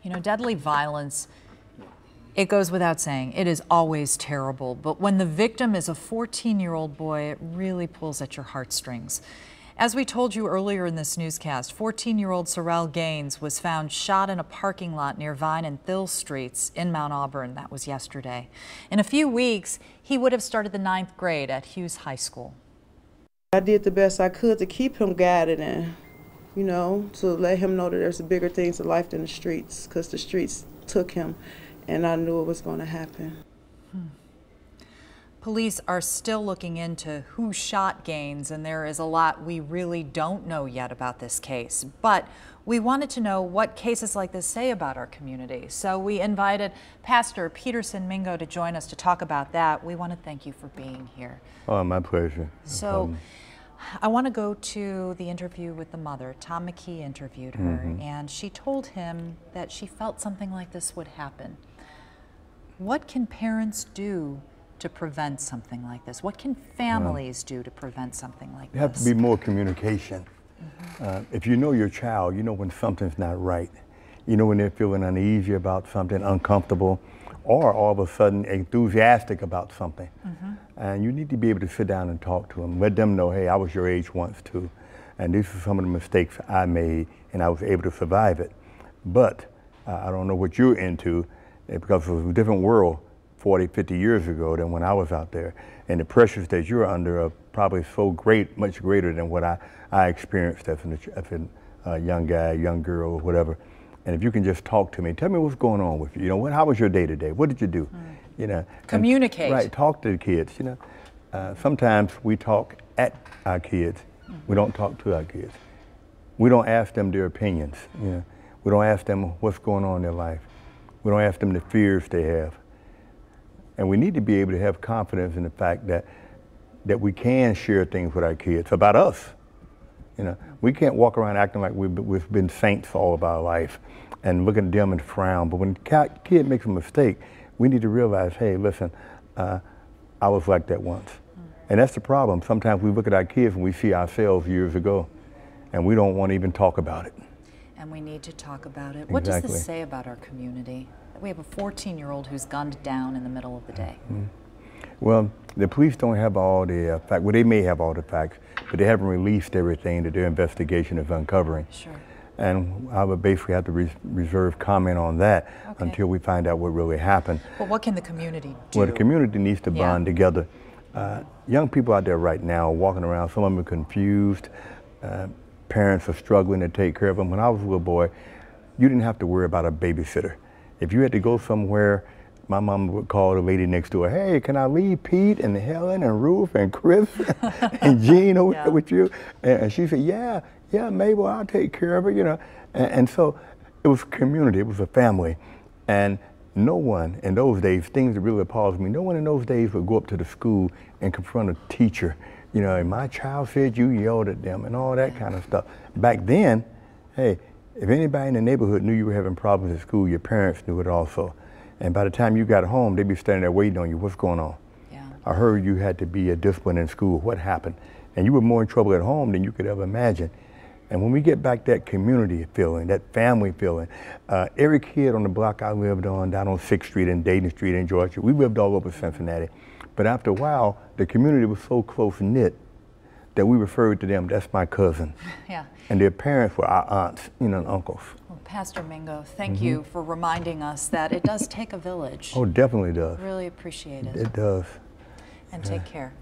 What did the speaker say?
You know, deadly violence, it goes without saying, it is always terrible. But when the victim is a 14-year-old boy, it really pulls at your heartstrings. As we told you earlier in this newscast, 14-year-old Surrell Gaines was found shot in a parking lot near Vine and Thill Streets in Mount Auburn. That was yesterday. In a few weeks, he would have started the 9th grade at Hughes High School. I did the best I could to keep him guided and, you know, to let him know that there's bigger things in life than the streets, because the streets took him, and I knew it was going to happen. Police are still looking into who shot Gaines, and there is a lot we really don't know yet about this case. But we wanted to know what cases like this say about our community. So we invited Pastor Peterson Mingo to join us to talk about that. We want to thank you for being here. Oh, my pleasure. So I want to go to the interview with the mother. Tom McKee interviewed her, and she told him that she felt something like this would happen. What can parents do to prevent something like this? What can families do to prevent something like this? There has to be more communication. If you know your child, you know when something's not right. You know when they're feeling uneasy about something, uncomfortable, or all of a sudden enthusiastic about something. And you need to be able to sit down and talk to them. Let them know, hey, I was your age once too. And these are some of the mistakes I made, and I was able to survive it. But I don't know what you're into, because it was a different world 40, 50 years ago than when I was out there. And the pressures that you're under are probably so great, much greater than what I experienced as a young guy, young girl, or whatever. And if you can just talk to me, tell me what's going on with you. You know, how was your day today? What did you do? You know, communicate. Right, talk to the kids. You know, sometimes we talk at our kids. We don't talk to our kids. We don't ask them their opinions. You know, we don't ask them what's going on in their life. We don't ask them the fears they have. And we need to be able to have confidence in the fact that we can share things with our kids about us. You know, we can't walk around acting like we've been saints all of our life and looking at them and frown. But when a kid makes a mistake, we need to realize, hey, listen, I was like that once. And that's the problem. Sometimes we look at our kids and we see ourselves years ago, and we don't want to even talk about it. And we need to talk about it. What does this say about our community? We have a 14-year-old who's gunned down in the middle of the day. Well, the police don't have all the facts. Well, they may have all the facts, but they haven't released everything that their investigation is uncovering. Sure. And I would basically have to reserve comment on that until we find out what really happened. But what can the community do? Well, the community needs to bond together. Young people out there right now are walking around, some of them are confused. Parents are struggling to take care of them. When I was a little boy, you didn't have to worry about a babysitter. If you had to go somewhere, my mom would call the lady next door, hey, can I leave Pete and Helen and Ruth and Chris and Jean over there with you? And she said, yeah, Mabel, I'll take care of her, you know. And so it was a community, it was a family. And no one in those days, things that really appalled me, no one in those days would go up to the school and confront a teacher. You know, and my child said you yelled at them and all that kind of stuff. Back then, hey, if anybody in the neighborhood knew you were having problems at school, your parents knew it also. And by the time you got home, they'd be standing there waiting on you. What's going on? I heard you had to be disciplined in school. What happened? And you were more in trouble at home than you could ever imagine. And when we get back that community feeling, that family feeling, every kid on the block I lived on, down on 6th Street and Dayton Street in Georgia, we lived all over Cincinnati. But after a while, the community was so close-knit that we referred to them, that's my cousin. And their parents were our aunts, you know, and uncles. Well, Pastor Mingo, thank you for reminding us that it does take a village. Oh, definitely does. Really appreciate it. It does. And take care.